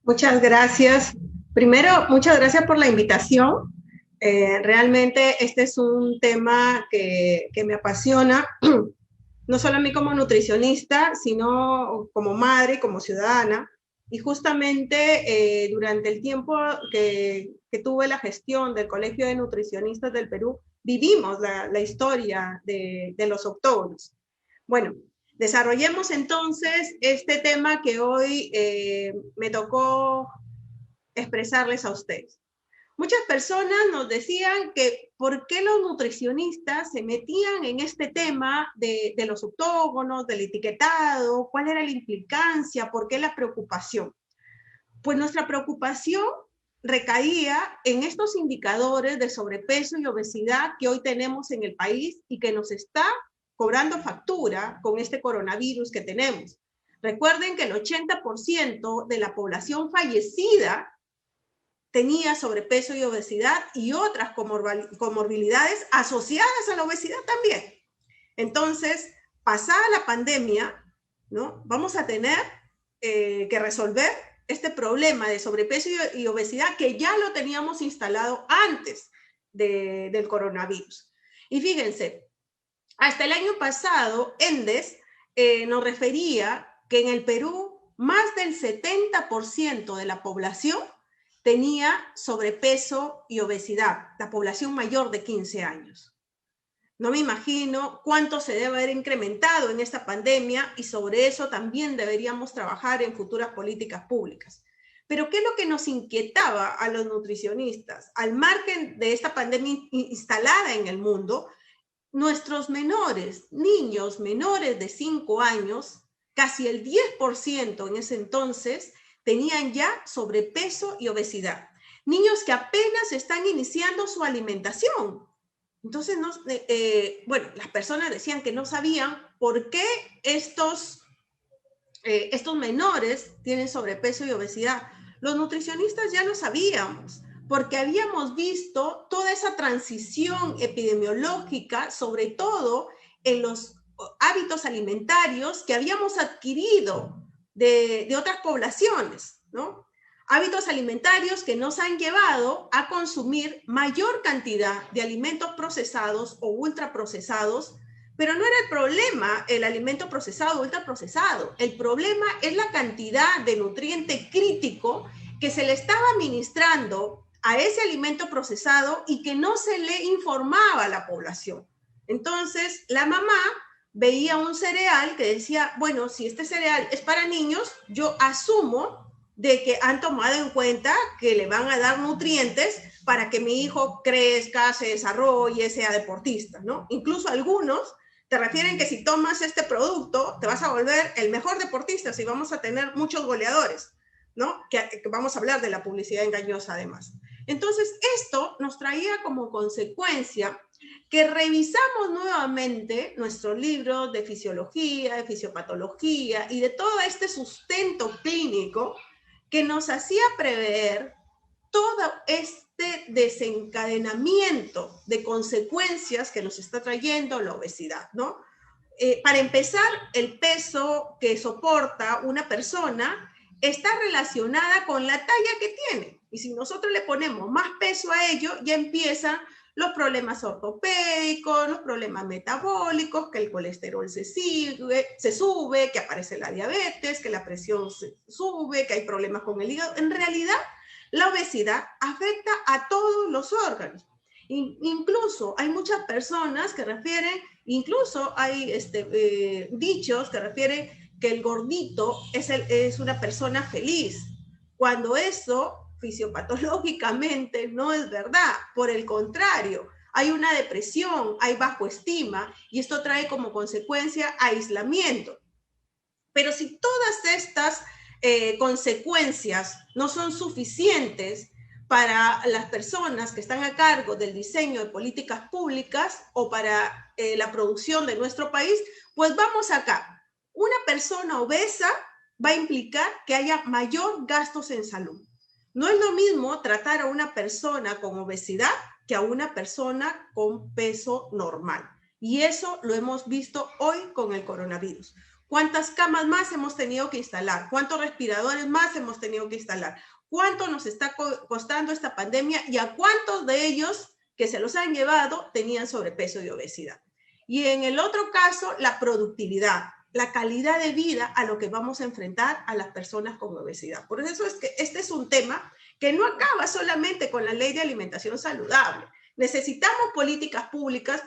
Muchas gracias. Primero, muchas gracias por la invitación. Realmente este es un tema que me apasiona, no solo a mí como nutricionista, sino como madre, como ciudadana. Y justamente durante el tiempo que tuve la gestión del Colegio de Nutricionistas del Perú, vivimos la historia de los octógonos. Bueno, desarrollemos entonces este tema que hoy me tocó expresarles a ustedes. Muchas personas nos decían que por qué los nutricionistas se metían en este tema de los octógonos, del etiquetado, cuál era la implicancia, por qué la preocupación. Pues nuestra preocupación recaía en estos indicadores de sobrepeso y obesidad que hoy tenemos en el país y que nos está cobrando factura con este coronavirus que tenemos. Recuerden que el 80% de la población fallecida tenía sobrepeso y obesidad y otras comorbilidades asociadas a la obesidad también. Entonces, pasada la pandemia, ¿no? Vamos a tener que resolver este problema de sobrepeso y obesidad que ya lo teníamos instalado antes del coronavirus. Y fíjense, hasta el año pasado, ENDES nos refería que en el Perú más del 70% de la población tenía sobrepeso y obesidad, la población mayor de 15 años. No me imagino cuánto se debe haber incrementado en esta pandemia y sobre eso también deberíamos trabajar en futuras políticas públicas. Pero ¿qué es lo que nos inquietaba a los nutricionistas? Al margen de esta pandemia instalada en el mundo, nuestros menores, niños menores de 5 años, casi el 10% en ese entonces, tenían ya sobrepeso y obesidad. Niños que apenas están iniciando su alimentación. Entonces, bueno, las personas decían que no sabían por qué estos menores tienen sobrepeso y obesidad. Los nutricionistas ya lo sabíamos, porque habíamos visto toda esa transición epidemiológica, sobre todo en los hábitos alimentarios que habíamos adquirido de otras poblaciones, ¿no? Hábitos alimentarios que nos han llevado a consumir mayor cantidad de alimentos procesados o ultraprocesados, pero no era el problema el alimento procesado o ultraprocesado. El problema es la cantidad de nutriente crítico que se le estaba administrando a ese alimento procesado y que no se le informaba a la población. Entonces, la mamá veía un cereal que decía, bueno, si este cereal es para niños, yo asumo de que han tomado en cuenta que le van a dar nutrientes para que mi hijo crezca, se desarrolle, sea deportista, ¿no? Incluso algunos te refieren que si tomas este producto te vas a volver el mejor deportista, si vamos a tener muchos goleadores, ¿no? Que vamos a hablar de la publicidad engañosa además. Entonces, esto nos traía como consecuencia que revisamos nuevamente nuestros libros de fisiología, de fisiopatología y de todo este sustento clínico que nos hacía prever todo este desencadenamiento de consecuencias que nos está trayendo la obesidad, ¿no? Para empezar, el peso que soporta una persona está relacionada con la talla que tiene. Y si nosotros le ponemos más peso a ello, ya empiezan los problemas ortopédicos, los problemas metabólicos, que el colesterol se sube, que aparece la diabetes, que la presión se sube, que hay problemas con el hígado. En realidad, la obesidad afecta a todos los órganos. Incluso hay muchas personas que refieren, incluso hay dichos que refieren que el gordito es una persona feliz, cuando eso fisiopatológicamente no es verdad. Por el contrario, hay una depresión, hay bajo estima y esto trae como consecuencia aislamiento. Pero si todas estas consecuencias no son suficientes para las personas que están a cargo del diseño de políticas públicas o para la producción de nuestro país, pues vamos acá. Una persona obesa va a implicar que haya mayor gastos en salud. No es lo mismo tratar a una persona con obesidad que a una persona con peso normal. Y eso lo hemos visto hoy con el coronavirus. ¿Cuántas camas más hemos tenido que instalar? ¿Cuántos respiradores más hemos tenido que instalar? ¿Cuánto nos está costando esta pandemia? ¿Y a cuántos de ellos que se los han llevado tenían sobrepeso y obesidad? Y en el otro caso, la productividad, la calidad de vida a lo que vamos a enfrentar a las personas con obesidad. Por eso es que este es un tema que no acaba solamente con la ley de alimentación saludable. Necesitamos políticas públicas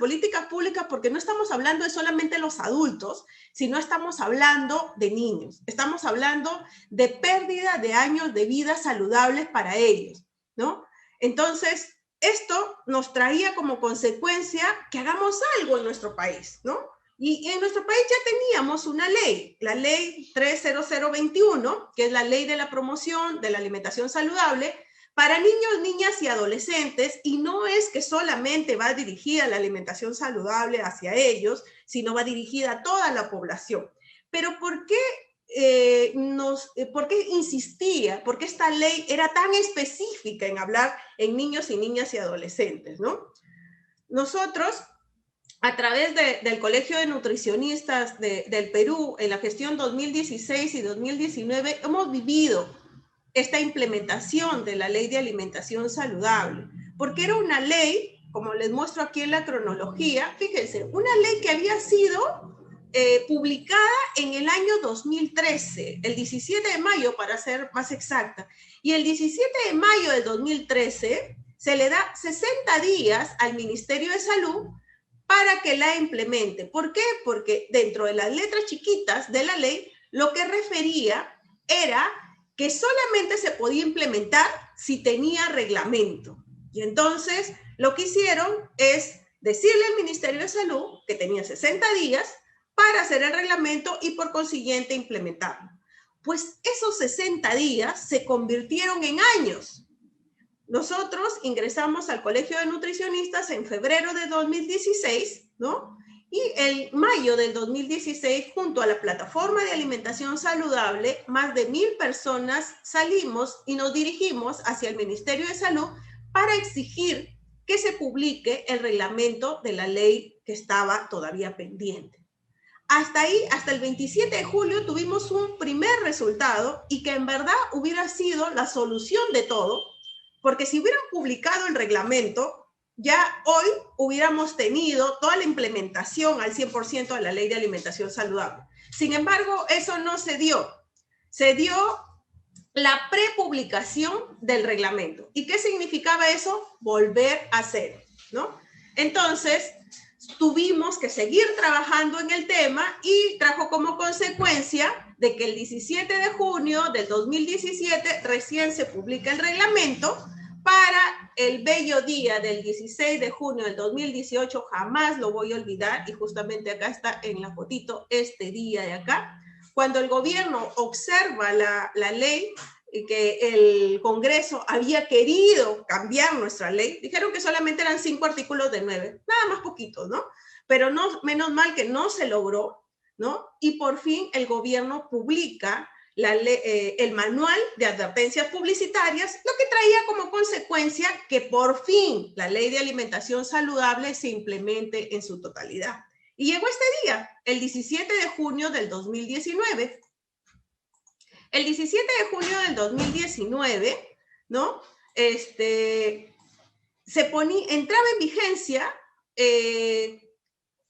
porque no estamos hablando de solamente los adultos, sino estamos hablando de niños, estamos hablando de pérdida de años de vida saludables para ellos, ¿no? Entonces, esto nos traía como consecuencia que hagamos algo en nuestro país, ¿no? Y en nuestro país ya teníamos una ley, la ley 30021, que es la ley de la promoción de la alimentación saludable, para niños, niñas y adolescentes, y no es que solamente va dirigida la alimentación saludable hacia ellos, sino va dirigida a toda la población. Pero ¿por qué insistía? ¿Por qué esta ley era tan específica en hablar en niños y niñas y adolescentes, ¿no? Nosotros, a través del Colegio de Nutricionistas del Perú, en la gestión 2016 y 2019, hemos vivido esta implementación de la ley de alimentación saludable, porque era una ley, como les muestro aquí en la cronología, fíjense, una ley que había sido publicada en el año 2013, el 17 de mayo para ser más exacta, y el 17 de mayo de 2013 se le da 60 días al Ministerio de Salud para que la implemente. ¿Por qué? Porque dentro de las letras chiquitas de la ley, lo que refería era que solamente se podía implementar si tenía reglamento. Y entonces lo que hicieron es decirle al Ministerio de Salud que tenía 60 días para hacer el reglamento y por consiguiente implementarlo. Pues esos 60 días se convirtieron en años. Nosotros ingresamos al Colegio de Nutricionistas en febrero de 2016, ¿no? Y en mayo del 2016, junto a la Plataforma de Alimentación Saludable, más de 1,000 personas salimos y nos dirigimos hacia el Ministerio de Salud para exigir que se publique el reglamento de la ley que estaba todavía pendiente. Hasta ahí, hasta el 27 de julio, tuvimos un primer resultado y que en verdad hubiera sido la solución de todo, porque si hubieran publicado el reglamento, ya hoy hubiéramos tenido toda la implementación al 100% de la ley de alimentación saludable. Sin embargo, eso no se dio. Se dio la prepublicación del reglamento. ¿Y qué significaba eso? Volver a cero, ¿no? Entonces, tuvimos que seguir trabajando en el tema y trajo como consecuencia de que el 17 de junio del 2017 recién se publica el reglamento. Para el bello día del 16 de junio del 2018, jamás lo voy a olvidar, y justamente acá está en la fotito este día de acá, cuando el gobierno observa la ley y que el Congreso había querido cambiar nuestra ley, dijeron que solamente eran 5 artículos de 9, nada más poquitos, ¿no? Pero no, menos mal que no se logró, ¿no? Y por fin el gobierno publica el manual de advertencias publicitarias, lo que traía como consecuencia que por fin la ley de alimentación saludable se implemente en su totalidad. Y llegó este día, el 17 de junio del 2019. El 17 de junio del 2019, ¿no? Entraba en vigencia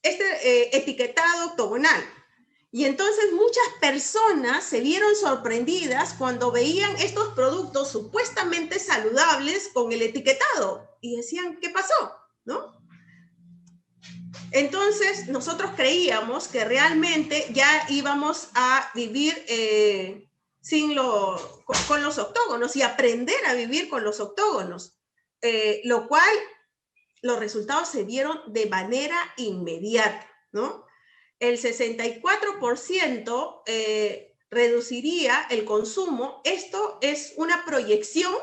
etiquetado octogonal. Y entonces muchas personas se vieron sorprendidas cuando veían estos productos supuestamente saludables con el etiquetado y decían, ¿qué pasó? ¿No? Entonces nosotros creíamos que realmente ya íbamos a vivir con los octógonos y aprender a vivir con los octógonos, lo cual los resultados se vieron de manera inmediata, ¿no? El 64% reduciría el consumo. Esto es una proyección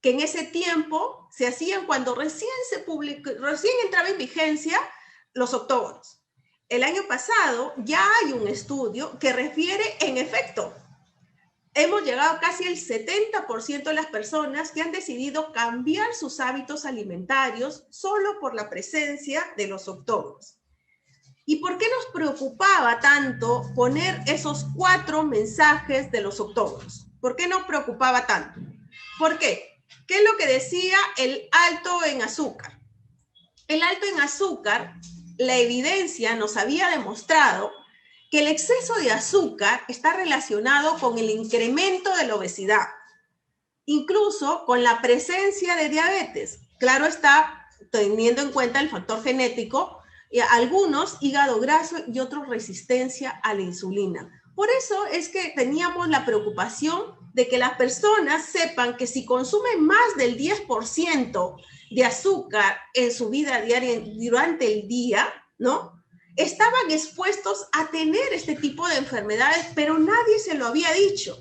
que en ese tiempo se hacían cuando recién entraba en vigencia los octógonos. El año pasado ya hay un estudio que refiere, en efecto, hemos llegado casi al 70% de las personas que han decidido cambiar sus hábitos alimentarios solo por la presencia de los octógonos. ¿Y por qué nos preocupaba tanto poner esos 4 mensajes de los octógonos? ¿Por qué nos preocupaba tanto? ¿Por qué? ¿Qué es lo que decía el alto en azúcar? El alto en azúcar, la evidencia nos había demostrado que el exceso de azúcar está relacionado con el incremento de la obesidad, incluso con la presencia de diabetes. Claro está, teniendo en cuenta el factor genético, y algunos hígado graso y otros resistencia a la insulina. Por eso es que teníamos la preocupación de que las personas sepan que si consumen más del 10% de azúcar en su vida diaria durante el día, ¿no? Estaban expuestos a tener este tipo de enfermedades, pero nadie se lo había dicho.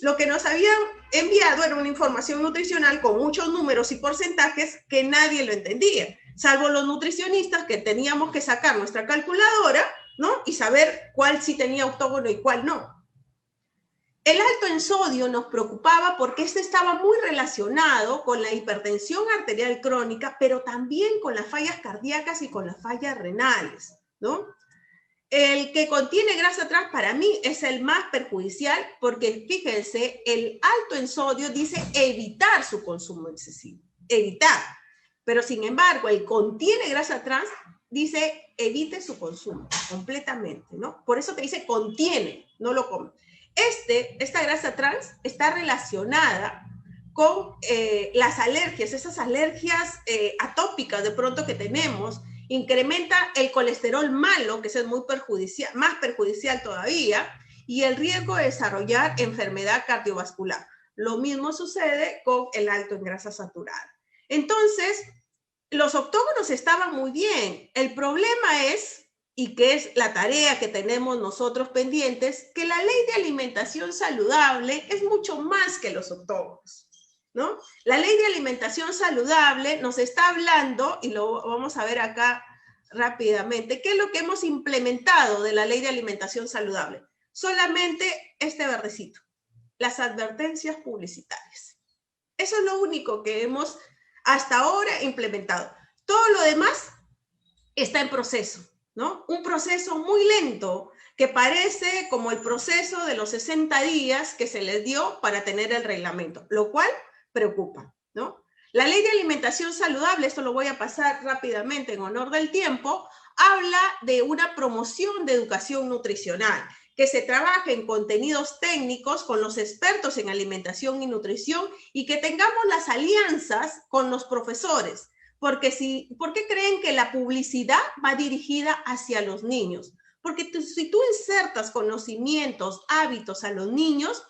Lo que nos habían enviado era una información nutricional con muchos números y porcentajes que nadie lo entendía, salvo los nutricionistas que teníamos que sacar nuestra calculadora, ¿no? Y saber cuál sí tenía octógono y cuál no. El alto en sodio nos preocupaba porque este estaba muy relacionado con la hipertensión arterial crónica, pero también con las fallas cardíacas y con las fallas renales, ¿no? El que contiene grasa trans para mí es el más perjudicial porque, fíjense, el alto en sodio dice evitar su consumo excesivo, evitar. Pero, sin embargo, el contiene grasa trans dice evite su consumo completamente, ¿no? Por eso te dice contiene, no lo come. Esta grasa trans está relacionada con las alergias, esas alergias atópicas de pronto que tenemos. Incrementa el colesterol malo, que es muy perjudicial, más perjudicial todavía, y el riesgo de desarrollar enfermedad cardiovascular. Lo mismo sucede con el alto en grasa saturada. Entonces, los octógonos estaban muy bien. El problema es, y que es la tarea que tenemos nosotros pendientes, que la ley de alimentación saludable es mucho más que los octógonos, ¿no? La ley de alimentación saludable nos está hablando, y lo vamos a ver acá rápidamente, ¿qué es lo que hemos implementado de la ley de alimentación saludable? Solamente este verdecito, las advertencias publicitarias. Eso es lo único que hemos hasta ahora implementado. Todo lo demás está en proceso, ¿no? Un proceso muy lento que parece como el proceso de los 60 días que se les dio para tener el reglamento, lo cual preocupa, ¿no? La ley de alimentación saludable, esto lo voy a pasar rápidamente en honor del tiempo, habla de una promoción de educación nutricional, que se trabaje en contenidos técnicos con los expertos en alimentación y nutrición y que tengamos las alianzas con los profesores. ¿Por qué creen que la publicidad va dirigida hacia los niños? Porque si tú insertas conocimientos, hábitos a los niños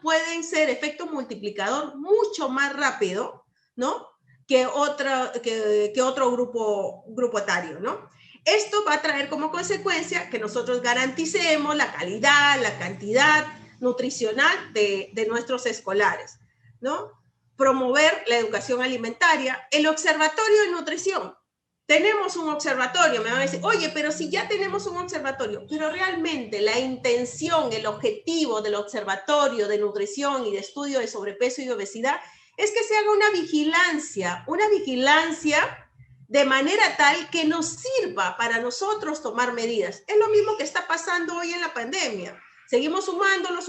pueden ser efecto multiplicador mucho más rápido, ¿no? que otro grupo etario, ¿no? Esto va a traer como consecuencia que nosotros garanticemos la calidad, la cantidad nutricional de nuestros escolares, ¿no? Promover la educación alimentaria, el observatorio de nutrición. Tenemos un observatorio, me van a decir, oye, pero si ya tenemos un observatorio, pero realmente la intención, el objetivo del observatorio de nutrición y de estudio de sobrepeso y obesidad es que se haga una vigilancia de manera tal que nos sirva para nosotros tomar medidas. Es lo mismo que está pasando hoy en la pandemia. Seguimos sumándolos,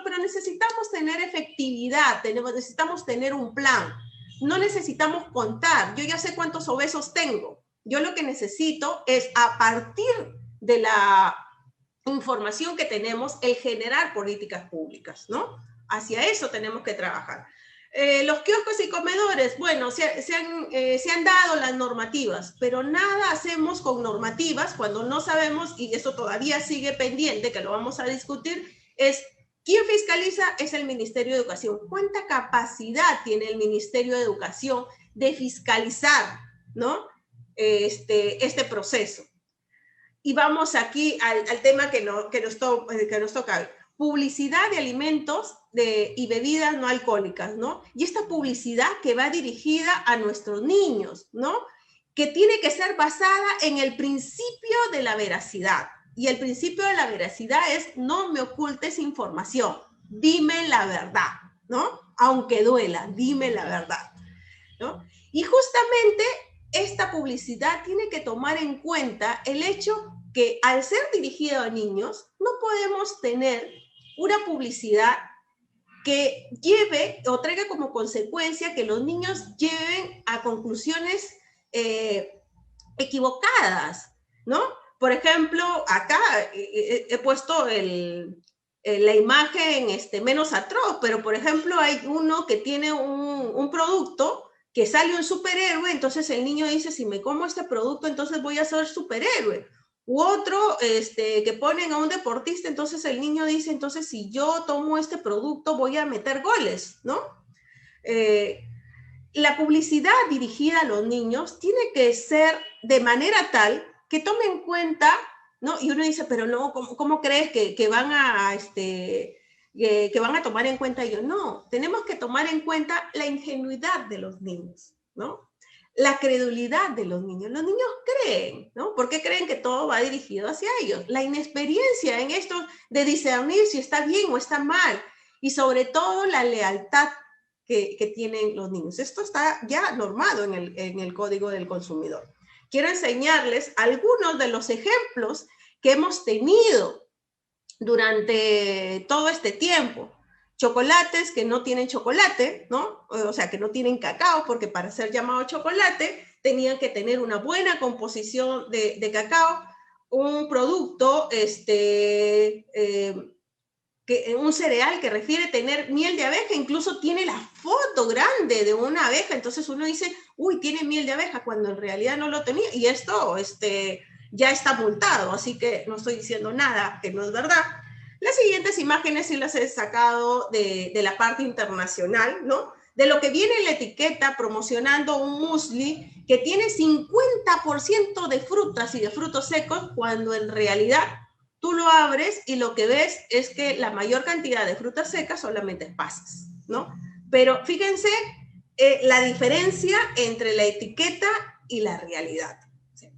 pero necesitamos tener efectividad, necesitamos tener un plan. No necesitamos contar. Yo ya sé cuántos obesos tengo. Yo lo que necesito es, a partir de la información que tenemos, el generar políticas públicas, ¿no? Hacia eso tenemos que trabajar. Los kioscos y comedores, bueno, se han dado las normativas, pero nada hacemos con normativas cuando no sabemos, y eso todavía sigue pendiente, que lo vamos a discutir, es ¿quién fiscaliza? Es el Ministerio de Educación. ¿Cuánta capacidad tiene el Ministerio de Educación de fiscalizar, ¿no? este proceso? Y vamos aquí al tema que nos toca. Publicidad de alimentos y bebidas no alcohólicas, ¿no? Y esta publicidad que va dirigida a nuestros niños, ¿no? Que tiene que ser basada en el principio de la veracidad. Y el principio de la veracidad es no me ocultes información, dime la verdad, ¿no? Aunque duela, dime la verdad, ¿no? Y justamente esta publicidad tiene que tomar en cuenta el hecho que al ser dirigido a niños, no podemos tener una publicidad que lleve o traiga como consecuencia que los niños lleven a conclusiones equivocadas, ¿no? Por ejemplo, acá he puesto la imagen menos atroz, pero por ejemplo hay uno que tiene un producto que sale un superhéroe, entonces el niño dice, si me como este producto, entonces voy a ser superhéroe. U otro que ponen a un deportista, entonces el niño dice, entonces si yo tomo este producto voy a meter goles, ¿no? La publicidad dirigida a los niños tiene que ser de manera tal que tome en cuenta, ¿no? Y uno dice, pero no, ¿cómo crees que van a, que van a tomar en cuenta ellos? No, tenemos que tomar en cuenta la ingenuidad de los niños, ¿no? La credulidad de los niños. Los niños creen, ¿no? ¿Por qué creen que todo va dirigido hacia ellos? La inexperiencia en esto de discernir si está bien o está mal. Y sobre todo la lealtad que tienen los niños. Esto está ya normado en el Código del Consumidor. Quiero enseñarles algunos de los ejemplos que hemos tenido durante todo este tiempo. Chocolates que no tienen chocolate, ¿no? O sea, que no tienen cacao, porque para ser llamado chocolate tenían que tener una buena composición de cacao, un producto, un cereal que refiere tener miel de abeja, incluso tiene la foto grande de una abeja, entonces uno dice, uy, tiene miel de abeja, cuando en realidad no lo tenía, y esto ya está multado, así que no estoy diciendo nada que no es verdad. Las siguientes imágenes sí las he sacado de la parte internacional, ¿no? De lo que viene en la etiqueta promocionando un muesli que tiene 50% de frutas y de frutos secos, cuando en realidad tú lo abres y lo que ves es que la mayor cantidad de frutas secas solamente es pasas, ¿no? Pero fíjense la diferencia entre la etiqueta y la realidad.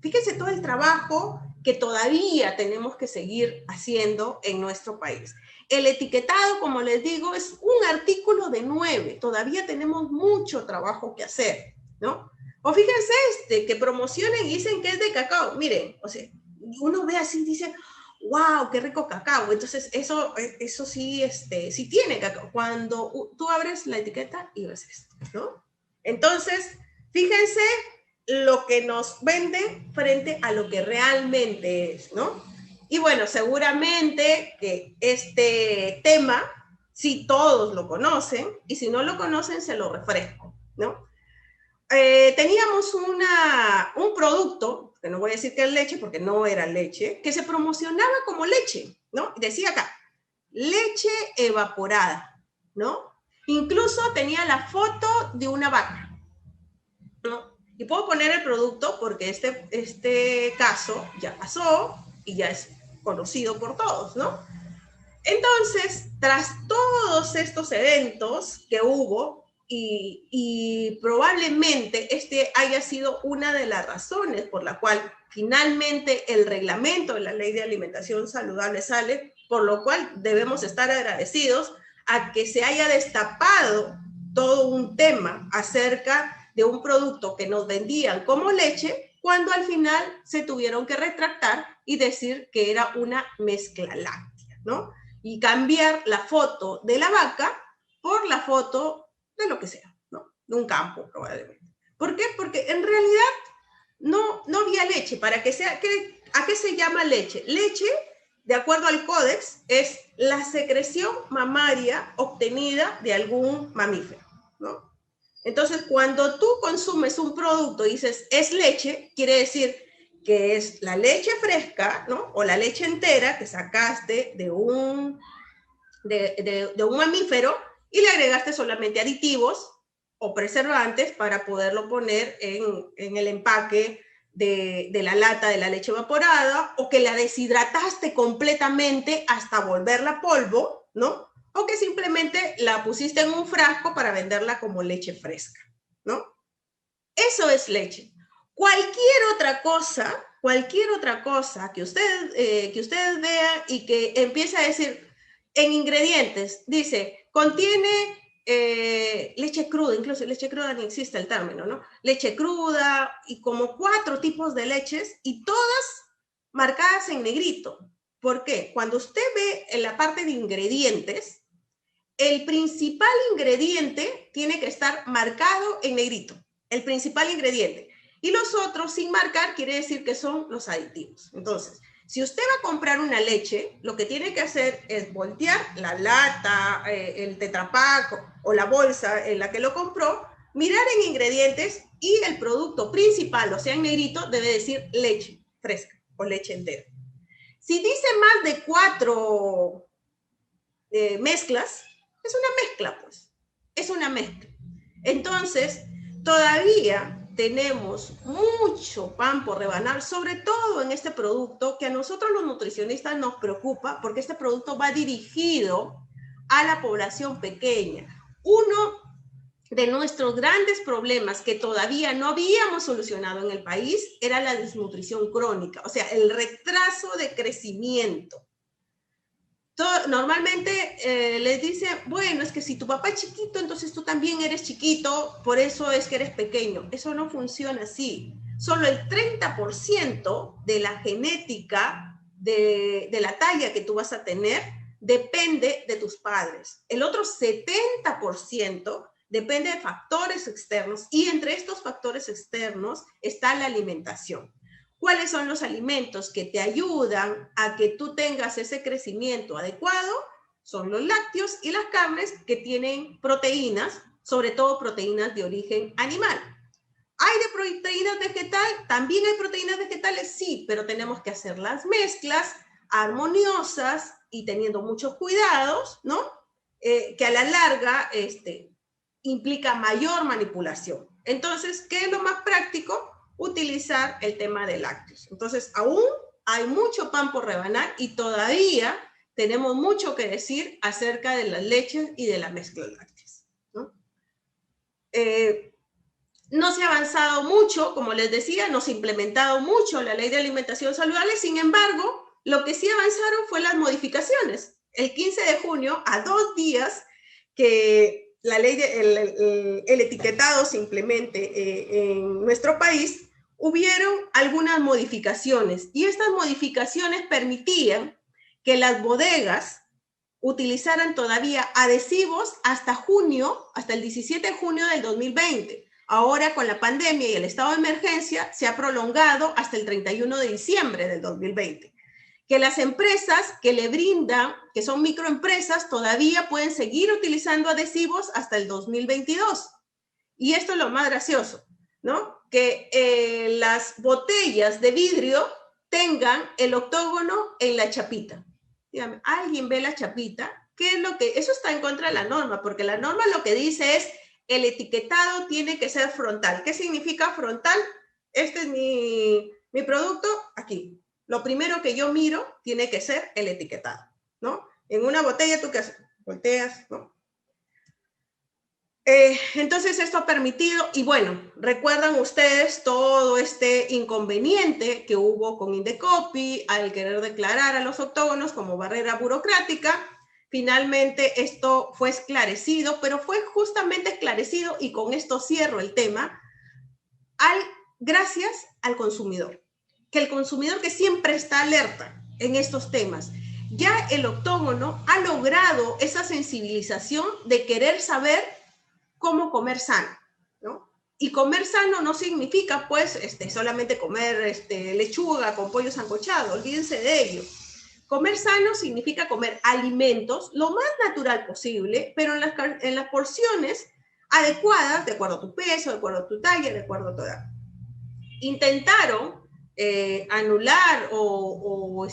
Fíjense todo el trabajo que todavía tenemos que seguir haciendo en nuestro país. El etiquetado, como les digo, es un artículo de 9. Todavía tenemos mucho trabajo que hacer, ¿no? O fíjense que promocionen y dicen que es de cacao. Miren, o sea, uno ve así y dice, wow, qué rico cacao. Entonces, eso sí, sí tiene cacao. Cuando tú abres la etiqueta y ves esto, ¿no? Entonces, fíjense lo que nos vende frente a lo que realmente es, ¿no? Y bueno, seguramente que este tema, si todos lo conocen, y si no lo conocen, se lo refresco, ¿no? Teníamos un producto, que no voy a decir que es leche, porque no era leche, que se promocionaba como leche, ¿no? Decía acá, leche evaporada, ¿no? Incluso tenía la foto de una vaca, ¿no? Y puedo poner el producto porque este caso ya pasó y ya es conocido por todos, ¿no? Entonces, tras todos estos eventos que hubo, y probablemente haya sido una de las razones por la cual finalmente el reglamento de la Ley de Alimentación Saludable sale, por lo cual debemos estar agradecidos a que se haya destapado todo un tema acerca de un producto que nos vendían como leche, cuando al final se tuvieron que retractar y decir que era una mezcla láctea, ¿no? Y cambiar la foto de la vaca por la foto de lo que sea, ¿no? De un campo, probablemente. ¿Por qué? Porque en realidad no había leche. ¿A qué se llama leche? Leche, de acuerdo al códex, es la secreción mamaria obtenida de algún mamífero, ¿no? Entonces, cuando tú consumes un producto y dices, es leche, quiere decir que es la leche fresca, ¿no? O la leche entera que sacaste de un mamífero y le agregaste solamente aditivos o preservantes para poderlo poner en el empaque de la lata de la leche evaporada, o que la deshidrataste completamente hasta volverla polvo, ¿no? O que simplemente la pusiste en un frasco para venderla como leche fresca, ¿no? Eso es leche. Cualquier otra cosa que ustedes vean y que empiece a decir en ingredientes, dice, contiene leche cruda, incluso leche cruda ni existe el término, ¿no? Leche cruda y como 4 tipos de leches, y todas marcadas en negrito. ¿Por qué? Cuando usted ve en la parte de ingredientes, el principal ingrediente tiene que estar marcado en negrito, el principal ingrediente. Y los otros sin marcar quiere decir que son los aditivos. Entonces, si usted va a comprar una leche, lo que tiene que hacer es voltear la lata, el tetrapack o la bolsa en la que lo compró, mirar en ingredientes y el producto principal, o sea, en negrito, debe decir leche fresca o leche entera. Si dice más de 4 mezclas, es una mezcla, pues. Es una mezcla. Entonces, todavía tenemos mucho pan por rebanar, sobre todo en este producto que a nosotros los nutricionistas nos preocupa porque este producto va dirigido a la población pequeña. Uno de nuestros grandes problemas que todavía no habíamos solucionado en el país era la desnutrición crónica, o sea, el retraso de crecimiento. Normalmente les dicen, bueno, es que si tu papá es chiquito, entonces tú también eres chiquito, por eso es que eres pequeño. Eso no funciona así. Solo el 30% de la genética de la talla que tú vas a tener depende de tus padres. El otro 70% depende de factores externos y entre estos factores externos está la alimentación. ¿Cuáles son los alimentos que te ayudan a que tú tengas ese crecimiento adecuado? Son los lácteos y las carnes que tienen proteínas, sobre todo proteínas de origen animal. ¿Hay de proteínas vegetales? También hay proteínas vegetales, sí, pero tenemos que hacer las mezclas armoniosas y teniendo muchos cuidados, ¿no? Que a la larga implica mayor manipulación. Entonces, ¿qué es lo más práctico? Utilizar el tema de lácteos. Entonces, aún hay mucho pan por rebanar y todavía tenemos mucho que decir acerca de las leches y de la mezcla lácteas, ¿no? No se ha avanzado mucho, como les decía, no se ha implementado mucho la ley de alimentación saludable, sin embargo, lo que sí avanzaron fue las modificaciones. El 15 de junio, a 2 días que la ley el etiquetado se implemente en nuestro país, hubieron algunas modificaciones y estas modificaciones permitían que las bodegas utilizaran todavía adhesivos hasta junio, hasta el 17 de junio del 2020. Ahora con la pandemia y el estado de emergencia se ha prolongado hasta el 31 de diciembre del 2020. Que las empresas que le brindan, que son microempresas, todavía pueden seguir utilizando adhesivos hasta el 2022. Y esto es lo más gracioso, ¿no? Que las botellas de vidrio tengan el octógono en la chapita. Dígame, ¿alguien ve la chapita? ¿Qué es lo que? Eso está en contra de la norma, porque la norma lo que dice es el etiquetado tiene que ser frontal. ¿Qué significa frontal? Este es mi producto, aquí. Lo primero que yo miro tiene que ser el etiquetado, ¿no? En una botella, ¿tú qué haces? Volteas, ¿no? Entonces esto ha permitido, y bueno, recuerdan ustedes todo este inconveniente que hubo con Indecopi al querer declarar a los octógonos como barrera burocrática. Finalmente esto fue esclarecido, pero fue justamente esclarecido, y con esto cierro el tema, gracias al consumidor. Que el consumidor que siempre está alerta en estos temas, ya el octógono ha logrado esa sensibilización de querer saber cómo comer sano, ¿no? Y comer sano no significa, pues, solamente comer lechuga con pollo sancochado, olvídense de ello. Comer sano significa comer alimentos lo más natural posible, pero en las porciones adecuadas, de acuerdo a tu peso, de acuerdo a tu talla, de acuerdo a tu edad. Intentaron anular o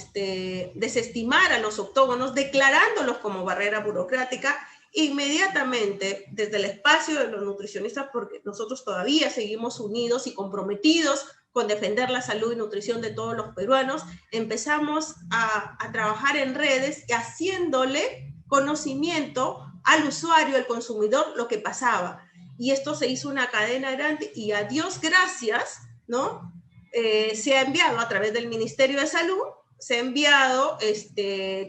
desestimar a los octógonos, declarándolos como barrera burocrática inmediatamente desde el espacio de los nutricionistas, porque nosotros todavía seguimos unidos y comprometidos con defender la salud y nutrición de todos los peruanos. Empezamos a trabajar en redes y haciéndole conocimiento al usuario, al consumidor, lo que pasaba. Y esto se hizo una cadena grande y a Dios gracias, ¿no? Se ha enviado a través del Ministerio de Salud, se ha enviado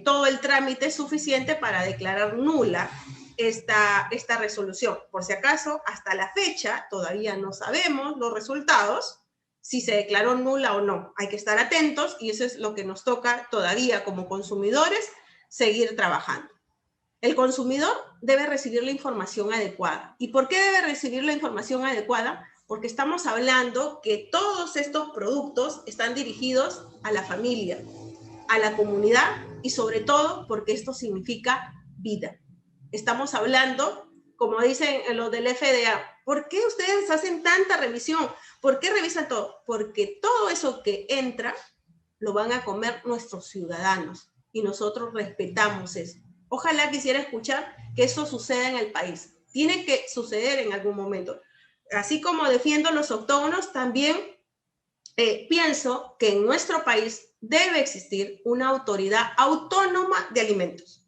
todo el trámite suficiente para declarar nula esta resolución. Por si acaso, hasta la fecha todavía no sabemos los resultados, si se declaró nula o no. Hay que estar atentos y eso es lo que nos toca todavía como consumidores, seguir trabajando. El consumidor debe recibir la información adecuada. ¿Y por qué debe recibir la información adecuada? Porque estamos hablando que todos estos productos están dirigidos a la familia, a la comunidad y sobre todo porque esto significa vida. Estamos hablando, como dicen los del FDA, ¿por qué ustedes hacen tanta revisión? ¿Por qué revisan todo? Porque todo eso que entra lo van a comer nuestros ciudadanos y nosotros respetamos eso. Ojalá quisiera escuchar que eso suceda en el país. Tiene que suceder en algún momento. Así como defiendo los autóctonos, también pienso que en nuestro país debe existir una autoridad autónoma de alimentos,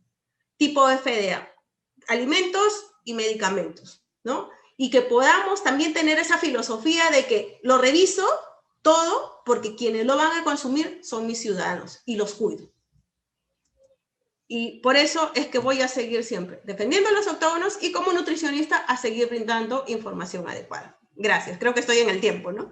tipo FDA, alimentos y medicamentos, ¿no? Y que podamos también tener esa filosofía de que lo reviso todo porque quienes lo van a consumir son mis ciudadanos y los cuido. Y por eso es que voy a seguir siempre defendiendo a los autóctonos y como nutricionista a seguir brindando información adecuada. Gracias, creo que estoy en el tiempo, ¿no?